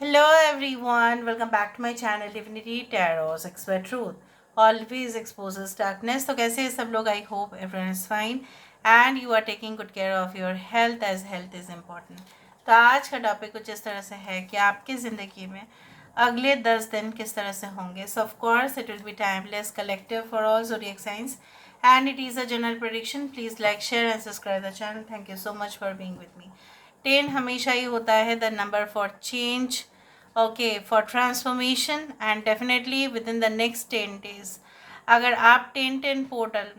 Hello everyone, welcome back to my channel Divinity Tarot Expert Truth. Always exposes darkness. तो कैसे हैं सब लोग? I hope everyone is fine and you are taking good care of your health as health is important. तो आज का topic कुछ इस तरह से है कि आपकी ज़िंदगी में अगले 10 दिन किस तरह से होंगे. So of course it will be timeless, collective for all zodiac signs and it is a general prediction. Please like, share and subscribe the channel. Thank you so much for being with me. 10 हमेशा ही होता है the number for change, okay, for transformation and definitely with in the next 10 days. अगर आप 10-10 portal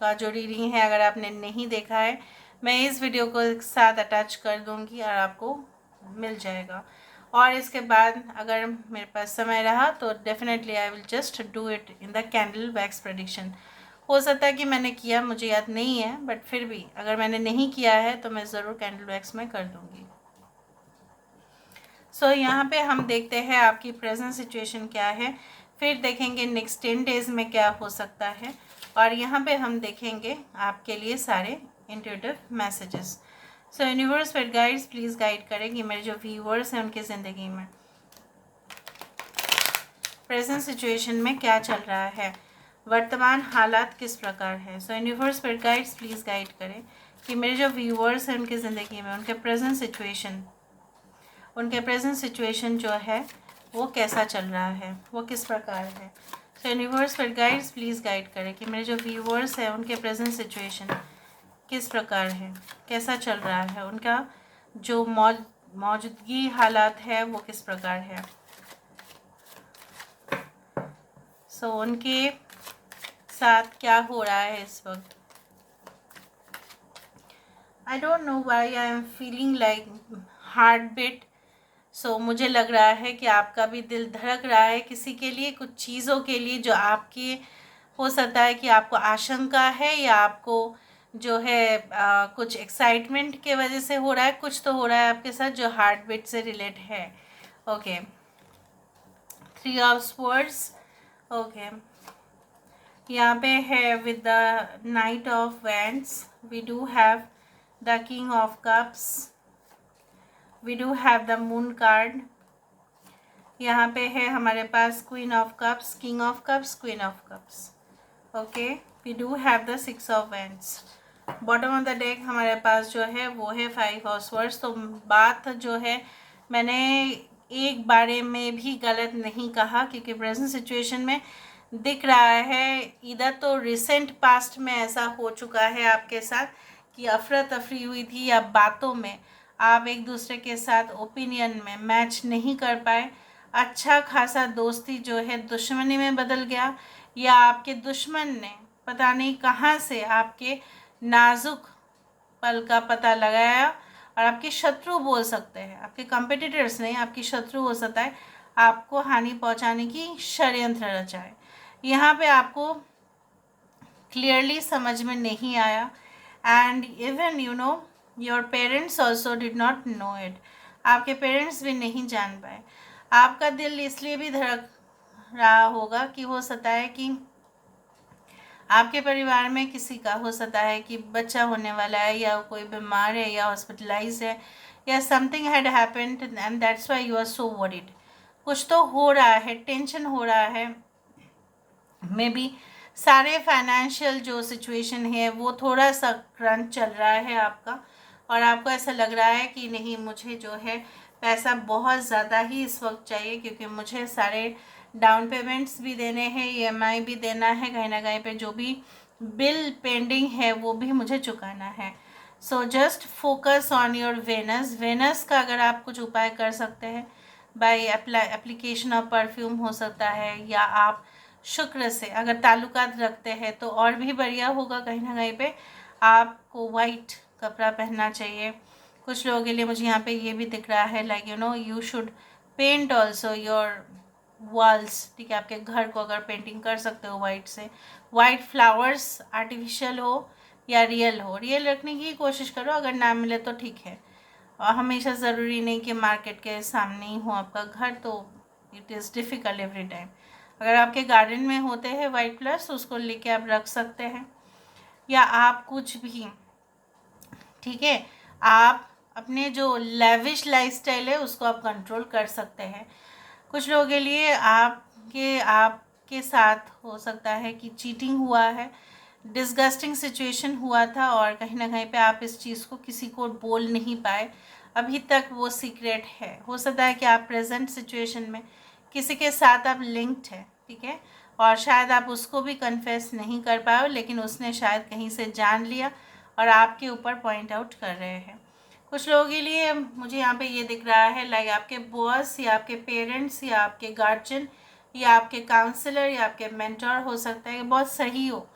का जो reading है अगर आपने नहीं देखा है, मैं इस वीडियो को साथ अटैच कर दूंगी और आपको मिल जाएगा. और इसके बाद अगर मेरे पास समय रहा तो definitely I will just do it in the candle wax prediction. हो सकता है कि मैंने किया, मुझे याद नहीं है, बट फिर भी अगर मैंने नहीं किया है तो मैं ज़रूर कैंडल वैक्स में कर दूँगी. सो यहाँ पे हम देखते हैं आपकी प्रेजेंट सिचुएशन क्या है, फिर देखेंगे नेक्स्ट 10 डेज़ में क्या हो सकता है, और यहाँ पे हम देखेंगे आपके लिए सारे इंट्यूटिव मैसेजेस. सो यूनिवर्स फिर गाइड्स प्लीज़ गाइड करें कि मेरे जो व्यूअर्स हैं उनकी ज़िंदगी में प्रेजेंट सिचुएशन में क्या चल रहा है, वर्तमान हालात किस प्रकार है. सो यूनिवर्स पर गाइड्स प्लीज़ गाइड करें कि मेरे जो व्यूअर्स हैं उनकी ज़िंदगी में उनके प्रेजेंट सिचुएशन जो है वो कैसा चल रहा है, वो किस प्रकार है. सो यूनिवर्स पर गाइड्स प्लीज़ गाइड करें कि मेरे जो व्यूअर्स हैं उनके प्रेजेंट सिचुएशन किस प्रकार है, कैसा चल रहा है, उनका जो मौजूदगी हालात है वो किस प्रकार है. सो उनके साथ क्या हो रहा है इस वक्त. I don't know why I am feeling like heartbeat. So मुझे लग रहा है कि आपका भी दिल धड़क रहा है किसी के लिए, कुछ चीज़ों के लिए जो आपके हो सकता है कि आपको आशंका है या आपको जो है कुछ एक्साइटमेंट के वजह से हो रहा है, कुछ तो हो रहा है आपके साथ जो हार्ट बीट से रिलेट है. Okay, 3 of swords. ओके, यहाँ पे है with the knight of wands we do have the king of cups, we do have the moon card. यहाँ पे है हमारे पास queen of cups, king of cups, queen of cups. Okay, we do have the 6 of wands. Bottom of the deck हमारे पास जो है वो है 5 ऑफ स्वर्ड्स. तो बात जो है मैंने एक बारे में भी गलत नहीं कहा, क्योंकि प्रेजेंट सिचुएशन में दिख रहा है इधर तो रिसेंट पास्ट में ऐसा हो चुका है आपके साथ कि अफरा तफरी हुई थी या बातों में आप एक दूसरे के साथ ओपिनियन में मैच नहीं कर पाए. अच्छा खासा दोस्ती जो है दुश्मनी में बदल गया, या आपके दुश्मन ने पता नहीं कहाँ से आपके नाजुक पल का पता लगाया, और आपके शत्रु बोल सकते हैं, आपके कंपेटिटर्स नहीं, आपकी शत्रु हो सकता है, आपको हानि पहुंचाने की षड्यंत्र रचाए. यहाँ पे आपको क्लियरली समझ में नहीं आया, and even you know your parents also did not know it. आपके पेरेंट्स भी नहीं जान पाए. आपका दिल इसलिए भी धड़क रहा होगा कि हो सकता है कि आपके परिवार में किसी का हो सकता है कि बच्चा होने वाला है, या कोई बीमार है, या हॉस्पिटलाइज है, या something had happened and that's why you are so worried. कुछ तो हो रहा है, टेंशन हो रहा है. मे बी सारे फाइनेंशियल जो सिचुएशन है वो थोड़ा सा क्रंच चल रहा है आपका, और आपको ऐसा लग रहा है कि नहीं, मुझे जो है पैसा बहुत ज़्यादा ही इस वक्त चाहिए, क्योंकि मुझे सारे डाउन पेमेंट्स भी देने हैं, ईएमआई भी देना है, कहीं ना कहीं पे जो भी बिल पेंडिंग है वो भी मुझे चुकाना है. So just focus on your Venus का अगर आप कुछ उपाय कर सकते हैं बाय एप्लीकेशन ऑफ परफ्यूम हो सकता है, या आप शुक्र से अगर ताल्लुकात रखते हैं तो और भी बढ़िया होगा. कहीं ना कहीं पे आपको वाइट कपड़ा पहनना चाहिए. कुछ लोगों के लिए मुझे यहाँ पे ये भी दिख रहा है like you know you should paint also your walls. ठीक है, आपके घर को अगर पेंटिंग कर सकते हो वाइट से, वाइट फ्लावर्स आर्टिफिशियल हो या रियल हो, रियल रखने की कोशिश करो, अगर ना मिले तो ठीक है. और हमेशा ज़रूरी नहीं कि मार्केट के सामने ही हो आपका घर, तो it is difficult every time. अगर आपके गार्डन में होते हैं वाइट फ्लावर्स उसको लेके आप रख सकते हैं, या आप कुछ भी, ठीक है, आप अपने जो लेविश लाइफस्टाइल है उसको आप कंट्रोल कर सकते हैं। कुछ लोगों के लिए आपके साथ हो सकता है कि चीटिंग हुआ है, डिस्गस्टिंग सिचुएशन हुआ था और कहीं ना कहीं पे आप इस चीज़ को किसी को बोल नहीं पाए, अभी तक वो सीक्रेट है। हो सकता है कि आप प्रेजेंट सिचुएशन में किसी के साथ आप लिंक्ड है, ठीक है, और शायद आप उसको भी कन्फेस नहीं कर पाए, लेकिन उसने शायद कहीं से जान लिया और आपके ऊपर पॉइंट आउट कर रहे हैं। कुछ लोगों के लिए मुझे यहाँ पे ये दिख रहा है लाइक आपके बॉस या आपके पेरेंट्स या आपके गार्जियन या आपके काउंसलर या आपके मेंटर हो सकता है कि बहुत सही हो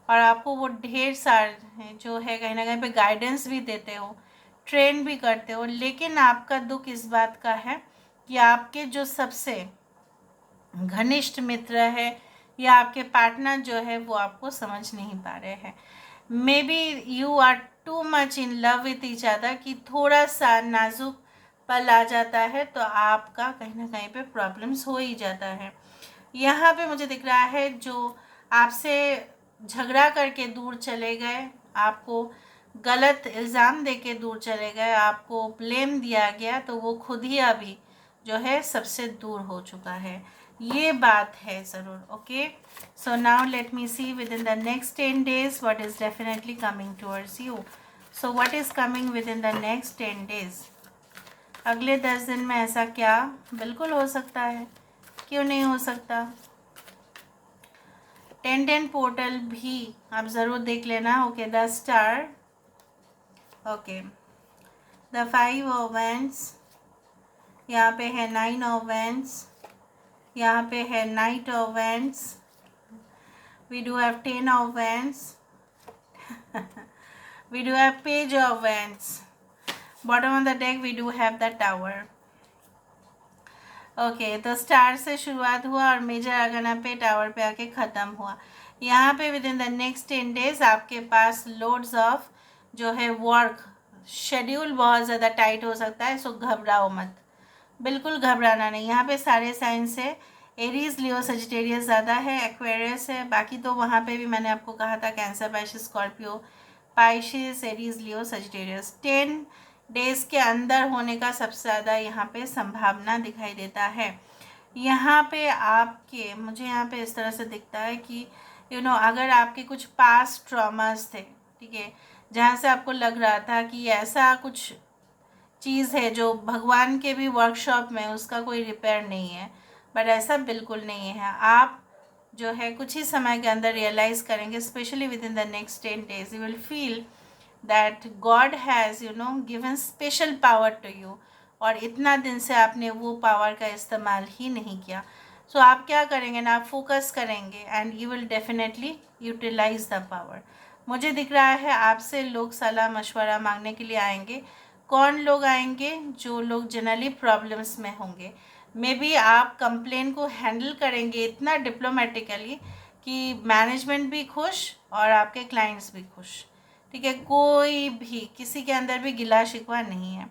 और आपको वो ढेर सारे जो है कहीं ना कहीं पे गाइडेंस भी देते हो, ट्रेन भी करते हो, लेकिन आपका दुख इस बात का है कि आपके जो सबसे घनिष्ठ मित्र है या आपके पार्टनर जो है वो आपको समझ नहीं पा रहे हैं। Maybe you are too much in love with each other कि थोड़ा सा नाजुक पल आ जाता है तो आपका कहीं ना कहीं पे प्रॉब्लम्स हो ही जाता है। यहाँ पे मुझे दिख रहा है जो आपसे झगड़ा करके दूर चले गए, आपको गलत इल्ज़ाम देके दूर चले गए, आपको ब्लेम दिया गया, तो वो खुद ही अभी जो है सबसे दूर हो चुका है। ये बात है ज़रूर। Okay, so now let me see within the next 10 days what is definitely coming towards you. So what is coming within the next 10 days? अगले 10 दिन में ऐसा क्या बिल्कुल हो सकता है, क्यों नहीं हो सकता। 10-10 पोर्टल भी आप ज़रूर देख लेना। Okay, the star, okay, the 5 of wands, यहाँ पे है 9 ऑफ वैंड्स, यहाँ पे है knight of wands, we do have 10 of wands, we do have page of wands, bottom of the deck we do have the tower. Okay, तो star से शुरुआत हुआ और मेजर आर्गना पे टावर पे आके ख़त्म हुआ। यहाँ पे with in the next 10 days आपके पास लोड्स ऑफ जो है वर्क शेड्यूल बहुत ज़्यादा टाइट हो सकता है, सो घबराओ मत, बिल्कुल घबराना नहीं। यहाँ पे सारे साइंस है, एरीज, लियो, सजिटेरियस ज़्यादा है, एक्वेरियस है, बाकी तो वहाँ पे भी मैंने आपको कहा था कैंसर, पाइशिस, स्कॉर्पियो, पाइशिस, एरीज, लियो, सजिटेरियस 10 days के अंदर होने का सबसे ज़्यादा यहाँ पे संभावना दिखाई देता है। यहाँ पे आपके मुझे यहाँ पे इस तरह से दिखता है कि अगर आपके कुछ पास्ट ट्रॉमास थे, ठीक है, जहाँ से आपको लग रहा था कि ऐसा कुछ चीज़ है जो भगवान के भी वर्कशॉप में उसका कोई रिपेयर नहीं है, बट ऐसा बिल्कुल नहीं है। आप जो है कुछ ही समय के अंदर रियलाइज़ करेंगे, especially within the next 10 days you will feel that God has given special power to you, और इतना दिन से आपने वो पावर का इस्तेमाल ही नहीं किया। सो आप क्या करेंगे ना, आप फोकस करेंगे and you will definitely utilise the power. मुझे दिख रहा है आपसे लोग सलाह मशवरा मांगने के लिए आएंगे। कौन लोग आएंगे? जो लोग जनरली प्रॉब्लम्स में होंगे। मे बी आप कंप्लेन को हैंडल करेंगे इतना डिप्लोमेटिकली कि मैनेजमेंट भी खुश और आपके क्लाइंट्स भी खुश, ठीक है, कोई भी किसी के अंदर भी गिला शिकवा नहीं है।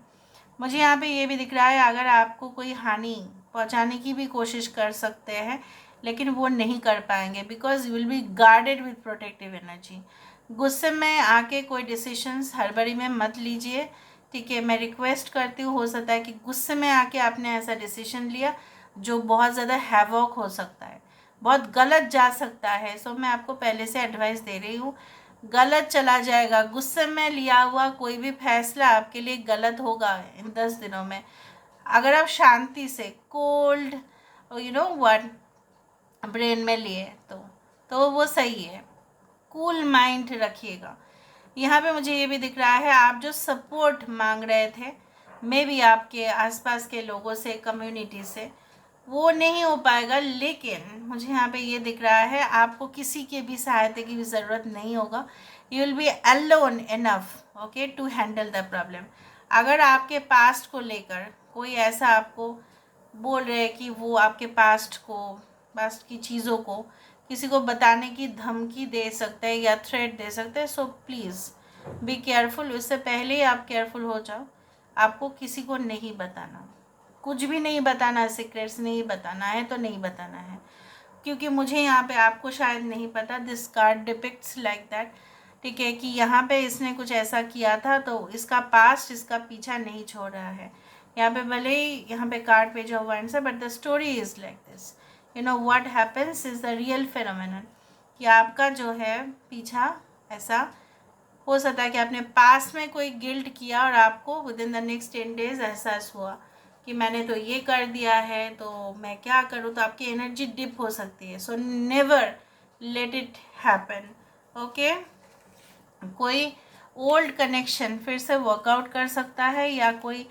मुझे यहाँ पे ये भी दिख रहा है अगर आपको कोई हानि पहुँचाने की भी कोशिश कर सकते हैं, लेकिन वो नहीं कर पाएंगे because you will B guarded with protective energy. गुस्से में आके कोई डिसीशंस हड़बड़ी में मत लीजिए, ठीक है, मैं रिक्वेस्ट करती हूँ। हो सकता है कि गुस्से में आके आपने ऐसा डिसीजन लिया जो बहुत ज़्यादा हैवॉक हो सकता है, बहुत गलत जा सकता है। सो मैं आपको पहले से एडवाइस दे रही हूँ, गलत चला जाएगा। गुस्से में लिया हुआ कोई भी फैसला आपके लिए गलत होगा इन 10 दिनों में। अगर आप शांति से कोल्ड व्हाट ब्रेन में लिए तो वो सही है, कूल माइंड रखिएगा। यहाँ पे मुझे ये भी दिख रहा है आप जो सपोर्ट मांग रहे थे मे बी आपके आसपास के लोगों से, कम्युनिटी से, वो नहीं हो पाएगा। लेकिन मुझे यहाँ पे ये दिख रहा है आपको किसी के भी सहायता की भी ज़रूरत नहीं होगा। You will be alone enough okay to handle the problem. अगर आपके पास्ट को लेकर कोई ऐसा आपको बोल रहे हैं कि वो आपके पास्ट की चीज़ों को किसी को बताने की धमकी दे सकते हैं या थ्रेट दे सकते हैं, सो प्लीज़ बी केयरफुल। उससे पहले ही आप केयरफुल हो जाओ। आपको किसी को नहीं बताना, कुछ भी नहीं बताना, सीक्रेट्स नहीं बताना है तो नहीं बताना है, क्योंकि मुझे यहाँ पे आपको शायद नहीं पता, this card depicts like that ठीक है, कि यहाँ पे इसने कुछ ऐसा किया था, तो इसका पास्ट इसका पीछा नहीं छोड़ रहा है। यहाँ पे भले ही यहाँ पे कार्ड पेज हुआ answer, but the story is like this, you know what happens is the real phenomenon, कि आपका जो है पीछा ऐसा हो सकता है कि आपने पास्ट में कोई गिल्ट किया और आपको with in the next 10 days एहसास हुआ कि मैंने तो ये कर दिया है, तो मैं क्या करूँ, तो आपकी एनर्जी डिप हो सकती है। So never let it happen. Okay, कोई ओल्ड कनेक्शन फिर से वर्कआउट कर सकता है, या कोई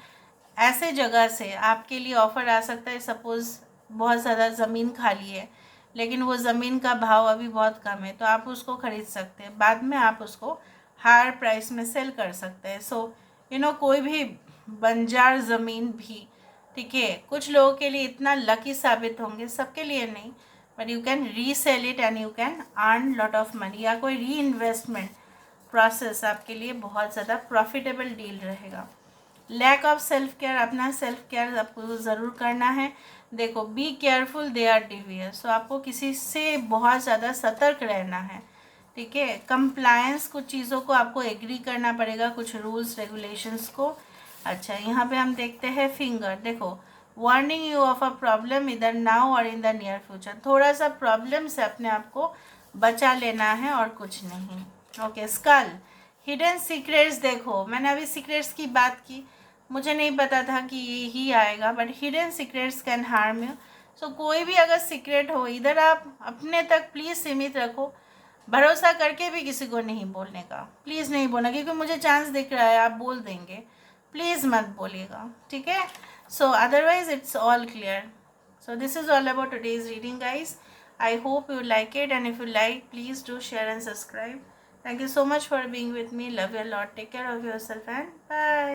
ऐसे जगह से आपके लिए ऑफ़र आ सकता है। सपोज़ बहुत ज़्यादा ज़मीन खाली है, लेकिन वो ज़मीन का भाव अभी बहुत कम है, तो आप उसको ख़रीद सकते हैं, बाद में आप उसको हायर प्राइस में सेल कर सकते हैं। सो यू नो कोई भी बंजर ज़मीन भी, ठीक है, कुछ लोगों के लिए इतना लकी साबित होंगे, सबके लिए नहीं, but you can resell it and you can earn lot of money, या कोई री इन्वेस्टमेंट प्रोसेस आपके लिए बहुत ज़्यादा प्रॉफिटेबल डील रहेगा। लैक ऑफ सेल्फ केयर, अपना सेल्फ केयर आपको ज़रूर करना है। देखो, be careful they are devious, so आपको किसी से बहुत ज़्यादा सतर्क रहना है, ठीक है। कंप्लायंस, कुछ चीज़ों को आपको एग्री करना पड़ेगा, कुछ रूल्स रेगुलेशंस को। अच्छा, यहाँ पे हम देखते हैं फिंगर। देखो, warning you of a problem इधर नाउ और इन द नियर फ्यूचर, थोड़ा सा प्रॉब्लम से अपने आप को बचा लेना है और कुछ नहीं। Okay, skull, hidden secrets. देखो, मैंने अभी सीक्रेट्स की बात की, मुझे नहीं पता था कि ये ही आएगा, but hidden secrets can harm you. So कोई भी अगर सीक्रेट हो, इधर आप अपने तक प्लीज़ सीमित रखो, भरोसा करके भी किसी को नहीं बोलने का, प्लीज़ नहीं बोलना, क्योंकि मुझे चांस दिख रहा है आप बोल देंगे, प्लीज़ मत बोलिएगा, ठीक है। सो otherwise it's all clear. So this is all about today's reading, guys. I hope you like it, and if you like, please do share and subscribe. Thank you so much for being with me. Love you a lot. Take care of yourself and bye.